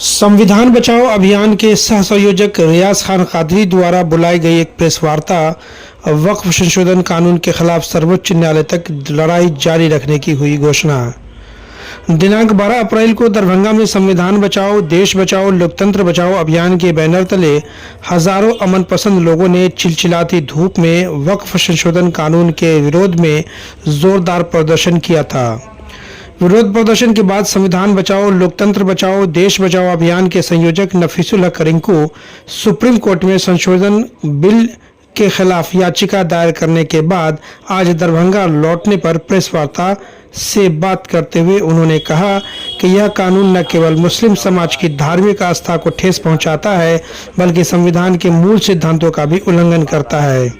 संविधान बचाओ अभियान के सह संयोजक रियाज खान कादरी द्वारा बुलाई गई एक प्रेस वार्ता वक्फ संशोधन कानून के खिलाफ सर्वोच्च न्यायालय तक लड़ाई जारी रखने की हुई घोषणा। दिनांक 12 अप्रैल को दरभंगा में संविधान बचाओ देश बचाओ लोकतंत्र बचाओ अभियान के बैनर तले हजारों अमन पसंद लोगों ने चिलचिलाती धूप में वक्फ संशोधन कानून के विरोध में जोरदार प्रदर्शन किया था। विरोध प्रदर्शन के बाद संविधान बचाओ लोकतंत्र बचाओ देश बचाओ अभियान के संयोजक नफीसुल हक रिंकू सुप्रीम कोर्ट में संशोधन बिल के खिलाफ याचिका दायर करने के बाद आज दरभंगा लौटने पर प्रेस वार्ता से बात करते हुए उन्होंने कहा कि यह कानून न केवल मुस्लिम समाज की धार्मिक आस्था को ठेस पहुंचाता है बल्कि संविधान के मूल सिद्धांतों का भी उल्लंघन करता है।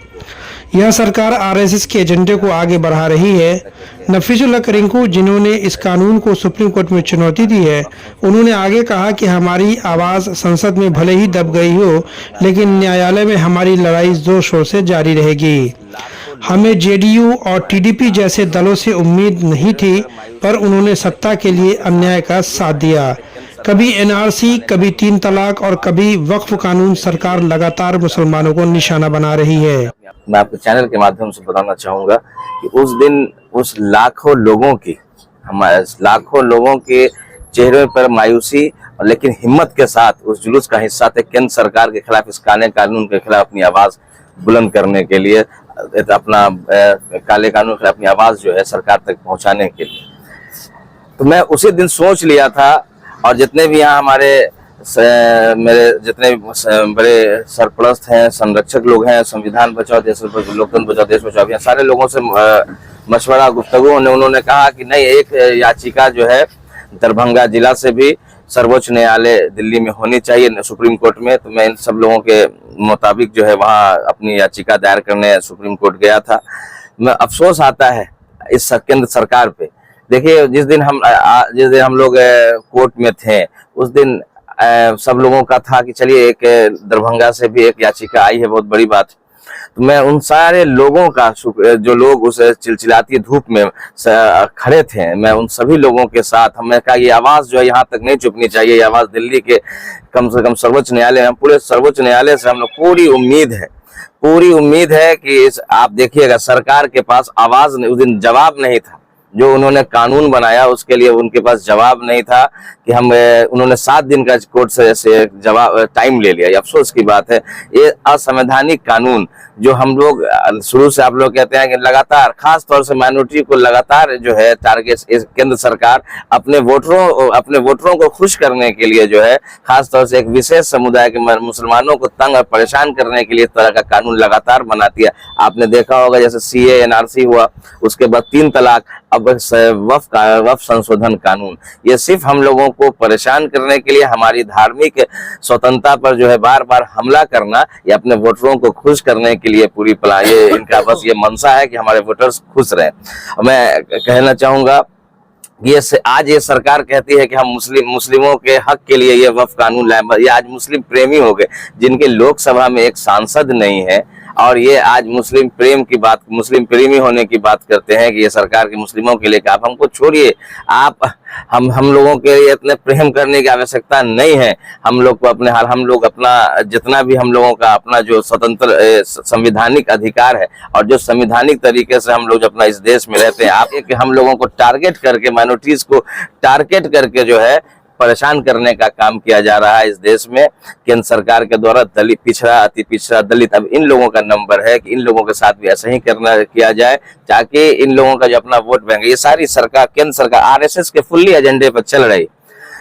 यह सरकार आरएसएस के एजेंडे को आगे बढ़ा रही है। नफीसुल हक रिंकू जिन्होंने इस कानून को सुप्रीम कोर्ट में चुनौती दी है, उन्होंने आगे कहा कि हमारी आवाज़ संसद में भले ही दब गई हो लेकिन न्यायालय में हमारी लड़ाई जोर शोर से जारी रहेगी। हमें जेडीयू और टीडीपी जैसे दलों से उम्मीद नहीं थी, पर उन्होंने सत्ता के लिए अन्याय का साथ दिया। कभी एनआरसी, कभी 3 तलाक और कभी वक्फ कानून। सरकार लगातार मुसलमानों को निशाना बना रही है। मैं आपके चैनल के माध्यम से बताना चाहूंगा कि उस दिन उस लाखों लोगों के चेहरे पर मायूसी और लेकिन हिम्मत के साथ उस जुलूस का हिस्सा थे केंद्र सरकार के खिलाफ, इस काले कानून के खिलाफ अपनी आवाज बुलंद करने के लिए, अपना काले कानून के खिलाफ अपनी आवाज जो है सरकार तक पहुंचाने के लिए। तो मैं उसी दिन सोच लिया था, और जितने भी यहाँ मेरे जितने भी बड़े सरपरस्त हैं, संरक्षक लोग हैं, संविधान बचाओ देश बचाओ लोकतंत्र बचाओ देश बचाओ, सारे लोगों से मशवरा गुफ्तगू उन्होंने कहा कि नहीं, एक याचिका जो है दरभंगा जिला से भी सर्वोच्च न्यायालय दिल्ली में होनी चाहिए, सुप्रीम कोर्ट में। तो मैं इन सब लोगों के मुताबिक जो है वहाँ अपनी याचिका दायर करने सुप्रीम कोर्ट गया था। मैं अफसोस आता है इस केंद्र सरकार पे। देखिए, जिस दिन हम लोग कोर्ट में थे उस दिन सब लोगों का था कि चलिए एक दरभंगा से भी एक याचिका आई है, बहुत बड़ी बात। तो मैं उन सारे लोगों का, जो लोग उस चिलचिलाती धूप में खड़े थे, मैं उन सभी लोगों के साथ हमने कहा ये आवाज जो है यहाँ तक नहीं चुकनी चाहिए। ये आवाज दिल्ली के कम से कम सर्वोच्च न्यायालय, हम पूरे सर्वोच्च न्यायालय से हम लोग पूरी उम्मीद है कि आप देखिएगा सरकार के पास आवाज नहीं, उस दिन जवाब नहीं था। जो उन्होंने कानून बनाया उसके लिए उनके पास जवाब नहीं था कि उन्होंने 7 दिन का कोर्ट से जवाब टाइम ले लिया। ये अफसोस की बात है। ये असंवैधानिक कानून जो हम लोग शुरू से आप लोग कहते हैं कि लगातार, खास तौर से माइनॉरिटी को लगातार जो है टारगेट केंद्र सरकार अपने वोटरों को खुश करने के लिए जो है, खास तौर से एक विशेष समुदाय के मुसलमानों को तंग और परेशान करने के लिए इस तरह का कानून लगातार बनाती है। आपने देखा होगा जैसे सीए एनआरसी हुआ, उसके बाद 3 तलाक, अब वक्फ संशोधन कानून। ये सिर्फ हम लोगों को परेशान करने के लिए, हमारी धार्मिक स्वतंत्रता पर जो है बार बार हमला करना, ये अपने वोटरों को खुश करने के लिए पूरी ये इनका बस ये मंशा है कि हमारे वोटर्स खुश रहें। मैं कहना चाहूंगा ये आज ये सरकार कहती है कि हम मुस्लिमों के हक के लिए ये वक्फ कानून लाए। ये आज मुस्लिम प्रेमी हो गए, जिनके लोकसभा में एक सांसद नहीं है, और ये आज मुस्लिम प्रेमी होने की बात करते हैं कि ये सरकार के मुस्लिमों के लिए। आप हमको छोड़िए, हम लोगों के लिए इतने प्रेम करने की आवश्यकता नहीं है। हम लोग को हम लोग अपना जितना भी हम लोगों का अपना जो स्वतंत्र संवैधानिक अधिकार है और जो संवैधानिक तरीके से हम लोग अपना इस देश में रहते हैं, आप एक हम लोगों को टारगेट करके, माइनॉरिटीज को टारगेट करके जो है परेशान करने का काम किया जा रहा है इस देश में केंद्र सरकार के द्वारा। दलित, पिछड़ा, अति पिछड़ा, दलित, अब इन लोगों का नंबर है कि इन लोगों के साथ भी ऐसा ही किया जाए ताकि इन लोगों का जो अपना वोट बैंक, ये सारी सरकार, केंद्र सरकार आरएसएस के फुल्ली एजेंडे पर चल रही।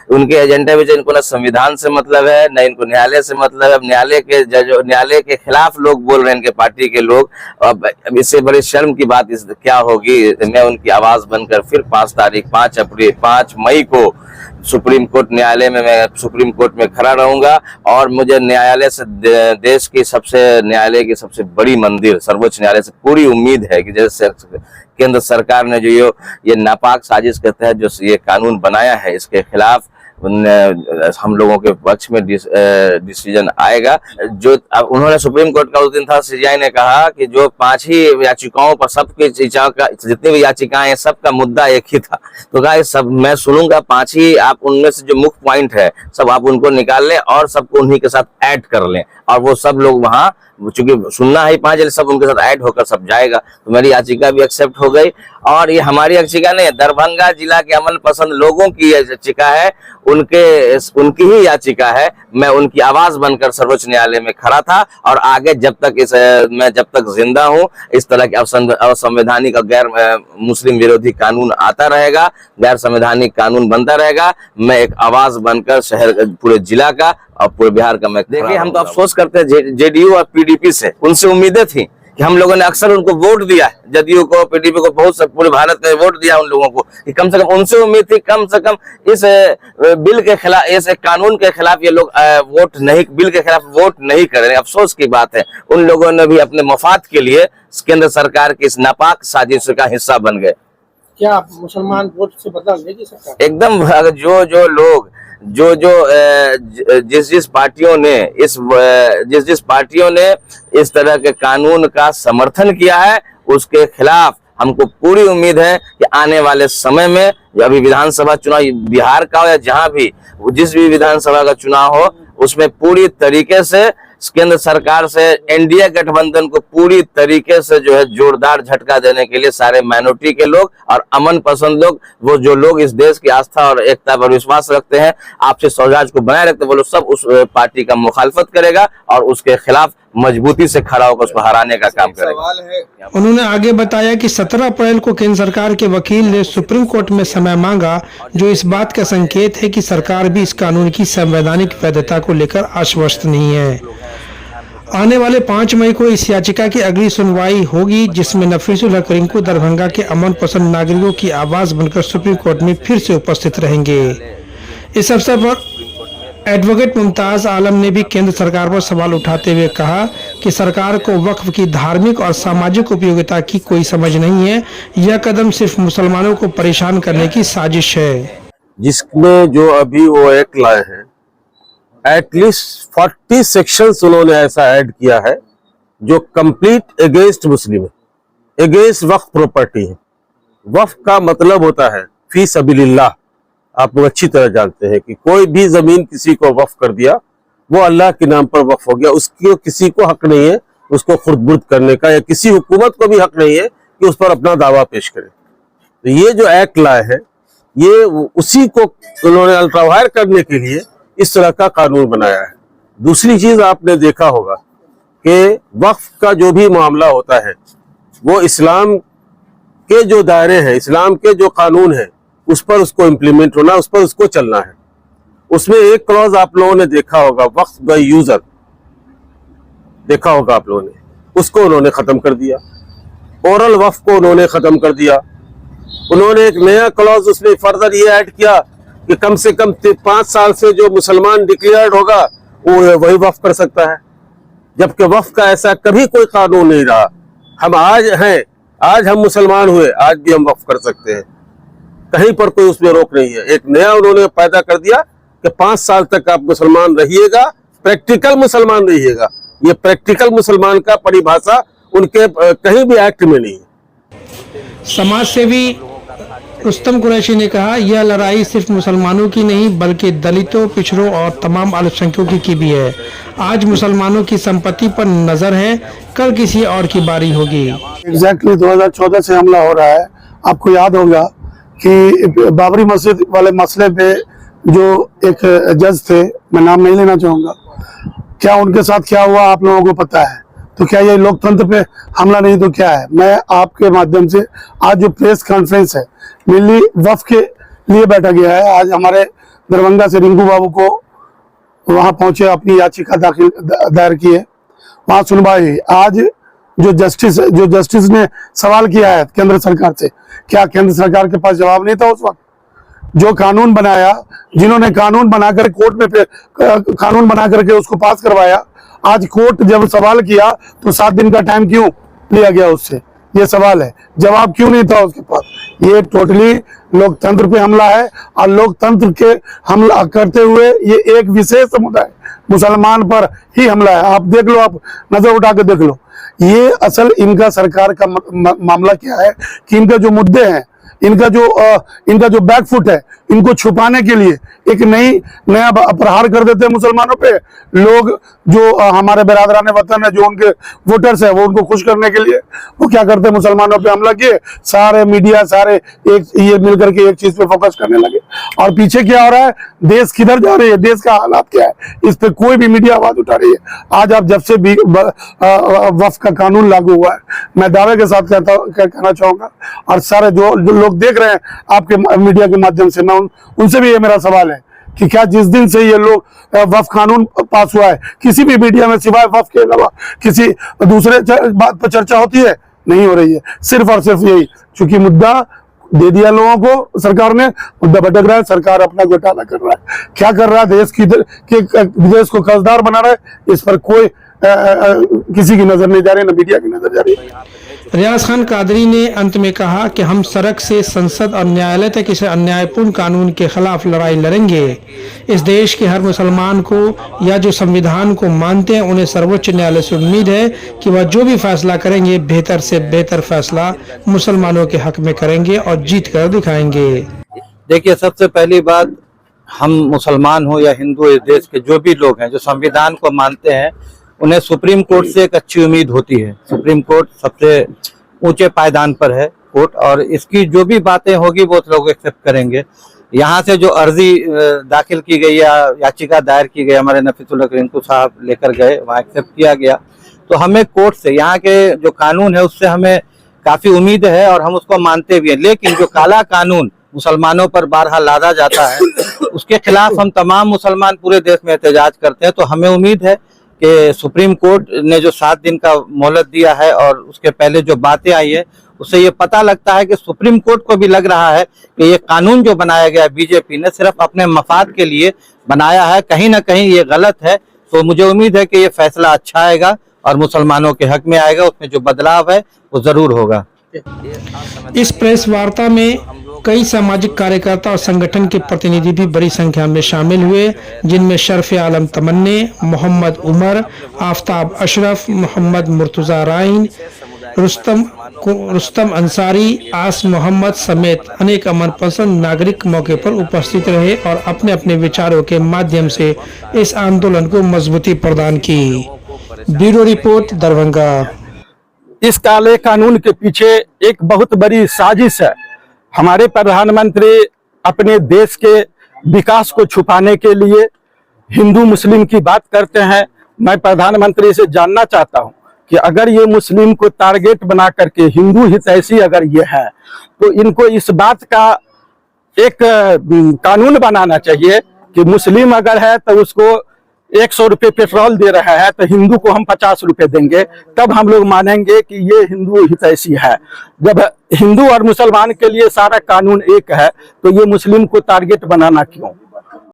उनके एजेंडे में इनको ना संविधान से मतलब है, न इनको न्यायालय से मतलब है। न्यायालय के खिलाफ लोग बोल रहे हैं, इनके पार्टी के लोग। अब इससे बड़ी शर्म की बात क्या होगी। मैं उनकी आवाज बनकर फिर 5 मई को सुप्रीम कोर्ट न्यायालय में, मैं सुप्रीम कोर्ट में खड़ा रहूंगा, और मुझे न्यायालय से, देश की न्यायालय की सबसे बड़ी मंदिर सर्वोच्च न्यायालय से पूरी उम्मीद है कि जैसे केंद्र सरकार ने जो ये नापाक साजिश के तहत जो ये कानून बनाया है, इसके खिलाफ हम लोगों के पक्ष में डिसीजन आएगा। जो अब उन्होंने सुप्रीम कोर्ट का उस दिन था, सीजेआई ने कहा कि जो 5 ही याचिकाओं पर सबके जितनी भी याचिकाएं हैं सबका मुद्दा एक ही था। तो कहा सब मैं सुनूंगा, 5 ही आप उनमें से जो मुख्य पॉइंट है सब आप उनको निकाल लें और सबको उन्हीं के साथ ऐड कर लें, और वो सब लोग वहां चूंकि सुनना ही 5 सब उनके साथ ऐड होकर सब जाएगा। तो मेरी याचिका भी एक्सेप्ट हो गई, और ये हमारी याचिका नहीं, दरभंगा जिला के अमन पसंद लोगों की याचिका है, उनकी ही याचिका है। मैं उनकी आवाज बनकर सर्वोच्च न्यायालय में खड़ा था, और आगे जब तक जिंदा हूं इस तरह के असंवैधानिक और गैर मुस्लिम विरोधी कानून आता रहेगा, गैर संवैधानिक कानून बनता रहेगा। मैं एक आवाज बनकर शहर पूरे जिला का और पूरे बिहार का मैं देखिए, हम तो अफसोस करते हैं जेडीयू और पीडीपी से, उनसे उम्मीदें थी कि हम लोगों ने अक्सर उनको वोट दिया है, जदयू को पीडीपी को बहुत से पूरे भारत में वोट दिया उन लोगों को, कि कम से कम उनसे उम्मीद थी कम से कम इस बिल के खिलाफ, इस कानून के खिलाफ ये लोग बिल के खिलाफ वोट नहीं करें। अफसोस की बात है, उन लोगों ने भी अपने मफाद के लिए केंद्र सरकार की इस नापाक साजिश का हिस्सा बन गए। क्या आप मुसलमान वोट से बदल देगी सरकार? एकदम, जो लोग जिस पार्टियों ने इस तरह के कानून का समर्थन किया है उसके खिलाफ हमको पूरी उम्मीद है कि आने वाले समय में, अभी विधानसभा चुनाव बिहार का हो या जहां भी जिस भी विधानसभा का चुनाव हो, उसमें पूरी तरीके से केंद्र सरकार से एनडीए गठबंधन को पूरी तरीके से जो है जोरदार झटका देने के लिए सारे माइनॉरिटी के लोग और अमन पसंद लोग, वो जो लोग इस देश की आस्था और एकता पर विश्वास रखते हैं, आपसे सौहार्द को बनाए रखते हैं, वो लोग सब उस पार्टी का मुखालफत करेगा और उसके खिलाफ मजबूती से खड़ा होकर उसको हराने का काम करेगा। उन्होंने आगे बताया कि 17 अप्रैल को केंद्र सरकार के वकील ने सुप्रीम कोर्ट में समय मांगा, जो इस बात का संकेत है कि सरकार भी इस कानून की संवैधानिक वैधता को लेकर आश्वस्त नहीं है। आने वाले 5 मई को इस याचिका की अगली सुनवाई होगी, जिसमें नफीसुल हक रिंकू दरभंगा के अमन पसंद नागरिकों की आवाज बनकर सुप्रीम कोर्ट में फिर से उपस्थित रहेंगे। इस अवसर पर एडवोकेट मुमताज आलम ने भी केंद्र सरकार पर सवाल उठाते हुए कहा कि सरकार को वक्फ की धार्मिक और सामाजिक उपयोगिता की कोई समझ नहीं है, यह कदम सिर्फ मुसलमानों को परेशान करने की साजिश है। जिसमें जो अभी वो एक लाए हैं, एटलीस्ट 40 सेक्शंस उन्होंने ऐसा ऐड किया है जो कंप्लीट अगेंस्ट मुस्लिम है, अगेंस्ट वक्फ प्रॉपर्टी है। वक्फ का मतलब होता है फी सबीलिल्लाह। आप लोग अच्छी तरह जानते हैं कि कोई भी जमीन किसी को वक्फ कर दिया, वो अल्लाह के नाम पर वक्फ हो गया, उसकी किसी को हक नहीं है उसको खुर्द-बुर्द करने का, या किसी हुकूमत को भी हक नहीं है कि उस पर अपना दावा पेश करे। तो ये जो एक्ट लाए है, ये उसी को उन्होंने अल्ट्रावायर करने के लिए इस तरह का कानून बनाया है। दूसरी चीज आपने देखा होगा कि वक्फ का जो भी मामला होता है वो इस्लाम के जो दायरे हैं, इस्लाम के जो कानून है, उस पर उसको इम्प्लीमेंट होना, उस पर उसको चलना है। उसमें एक क्लॉज आप लोगों ने देखा होगा, वक्फ बाय यूजर, देखा होगा आप लोगों ने, उसको उन्होंने खत्म कर दिया। ओरल वक्फ को उन्होंने खत्म कर दिया। उन्होंने एक नया क्लॉज उसमें फर्दर ये ऐड किया कि कम से कम 5 साल से जो मुसलमान डिक्लेयर्ड होगा वो वही वक्फ कर सकता है, जबकि वक्फ का ऐसा कभी कोई कानून नहीं रहा। हम आज हम मुसलमान हुए, आज भी हम वक्फ कर सकते हैं, कहीं पर कोई उसमें रोक नहीं है। एक नया उन्होंने पैदा कर दिया कि 5 साल तक आप मुसलमान रहिएगा, प्रैक्टिकल मुसलमान रहिएगा। ये प्रैक्टिकल मुसलमान का परिभाषा उनके कहीं भी एक्ट में नहीं है। समाज सेवी रुस्तम कुरैशी ने कहा, यह लड़ाई सिर्फ मुसलमानों की नहीं बल्कि दलितों, पिछड़ों और तमाम अल्पसंख्यकों की भी है। आज मुसलमानों की संपत्ति पर नजर है, कल किसी और की बारी होगी। एग्जैक्टली 2014 से हमला हो रहा है। आपको याद होगा कि बाबरी मस्जिद वाले मसले पे जो एक जज थे, मैं नाम नहीं लेना चाहूंगा, क्या उनके साथ क्या हुआ आप लोगों को पता है। तो क्या ये लोकतंत्र पे हमला नहीं तो क्या है। मैं आपके माध्यम से आज जो प्रेस कॉन्फ्रेंस है मिली वक्फ के लिए बैठा गया है। आज हमारे दरभंगा से रिंकू बाबू को वहां पहुंचे, अपनी याचिका दायर की है, वहां सुनवाई। आज जो जस्टिस ने सवाल किया है केंद्र सरकार से, क्या केंद्र सरकार के पास जवाब नहीं था उस वक्त। जो कानून बनाया, जिन्होंने कानून बनाकर कोर्ट में कानून बना करके उसको पास करवाया, आज कोर्ट जब सवाल किया तो 7 दिन का टाइम क्यों लिया गया उससे। ये सवाल है, जवाब क्यों नहीं था उसके पास। ये टोटली लोकतंत्र पे हमला है, और लोकतंत्र के हमला करते हुए ये एक विशेष समुदाय मुसलमान पर ही हमला है। आप देख लो, आप नजर उठा के देख लो, ये असल इनका सरकार का मामला क्या है कि इनका जो मुद्दे हैं, इनका जो बैकफुट है, इनको छुपाने के लिए एक नया प्रहार कर देते हैं मुसलमानों पे। लोग जो हमारे बिरादरान वतन है, जो उनके वोटर्स है, वो उनको खुश करने के लिए वो क्या करते हैं, मुसलमानों पे हमला किए। सारे मीडिया सारे एक ये मिलकर के एक चीज पे फोकस करने लगे, और पीछे क्या हो रहा है, देश किधर जा रही है, देश का हालात क्या है, इस पे कोई भी मीडिया आवाज उठा रही है। आज आप जब से भी वक्फ का कानून लागू हुआ है, मैं दावे के साथ कहना चाहूंगा, और सारे जो लोग देख रहे हैं आपके मीडिया के माध्यम से, मैं उनसे भी ये मेरा सवाल है कि क्या जिस दिन से ये लोग वक्फ कानून पास हुआ है, किसी भी मीडिया में सिवाय वक्फ के अलावा किसी दूसरे बात पर चर्चा होती है? नहीं हो रही है। सिर्फ और सिर्फ यही, क्योंकि मुद्दा दे दिया लोगों को, सरकार ने मुद्दा भटक रहा है, सरकार अपना घोटाला कर रहा है। क्या कर रहा है, देश को कर्जदार बना रहा है, इस पर कोई किसी की नजर नहीं जा रही, न मीडिया की नजर जा रही है। रियाज खान कादरी ने अंत में कहा कि हम सड़क से संसद और न्यायालय तक इस अन्यायपूर्ण कानून के खिलाफ लड़ाई लड़ेंगे। इस देश के हर मुसलमान को या जो संविधान को मानते हैं, उन्हें सर्वोच्च न्यायालय से उम्मीद है कि वह जो भी फैसला करेंगे, बेहतर से बेहतर फैसला मुसलमानों के हक में करेंगे और जीत कर दिखाएंगे। देखिए, सबसे पहली बात, हम मुसलमान हो या हिंदू, इस देश के जो भी लोग हैं जो संविधान को मानते हैं, उन्हें सुप्रीम कोर्ट से एक अच्छी उम्मीद होती है। सुप्रीम कोर्ट सबसे ऊंचे पायदान पर है कोर्ट, और इसकी जो भी बातें होगी वो लोग एक्सेप्ट करेंगे। यहाँ से जो अर्जी दाखिल की गई या याचिका दायर की गई, हमारे नफीसुल्लाह रिंकू साहब लेकर गए, वहाँ एक्सेप्ट किया गया। तो हमें कोर्ट से, यहाँ के जो कानून है उससे हमें काफी उम्मीद है और हम उसको मानते भी हैं। लेकिन जो काला कानून मुसलमानों पर बारहा लादा जाता है, उसके खिलाफ हम तमाम मुसलमान पूरे देश में एहतजाज करते हैं। तो हमें उम्मीद है कि सुप्रीम कोर्ट ने जो 7 दिन का मोहलत दिया है, और उसके पहले जो बातें आई है, उससे ये पता लगता है कि सुप्रीम कोर्ट को भी लग रहा है कि ये कानून जो बनाया गया बीजेपी ने सिर्फ अपने मफाद के लिए बनाया है, कहीं ना कहीं ये गलत है। तो मुझे उम्मीद है कि ये फैसला अच्छा आएगा और मुसलमानों के हक में आएगा, उसमें जो बदलाव है वो जरूर होगा। इस प्रेस वार्ता में कई सामाजिक कार्यकर्ता और संगठन के प्रतिनिधि भी बड़ी संख्या में शामिल हुए, जिनमें शरफ आलम तमन्ने, मोहम्मद उमर, आफ्ताब अशरफ, मोहम्मद मुर्तजा राइन, रुस्तम अंसारी, आस मोहम्मद समेत अनेक अमन पसंद नागरिक मौके पर उपस्थित रहे और अपने अपने विचारों के माध्यम से इस आंदोलन को मजबूती प्रदान की। Bureau report, Darbhanga. इस काले कानून के पीछे एक बहुत बड़ी साजिश है। हमारे प्रधानमंत्री अपने देश के विकास को छुपाने के लिए हिंदू मुस्लिम की बात करते हैं। मैं प्रधानमंत्री से जानना चाहता हूं कि अगर ये मुस्लिम को टारगेट बना करके हिंदू हितैषी अगर ये है, तो इनको इस बात का एक कानून बनाना चाहिए कि मुस्लिम अगर है तो उसको 100 रुपये पेट्रोल दे रहा है, तो हिंदू को हम 50 रुपये देंगे, तब हम लोग मानेंगे कि ये हिंदू हितैषी है। जब हिंदू और मुसलमान के लिए सारा कानून एक है, तो ये मुस्लिम को टारगेट बनाना क्यों?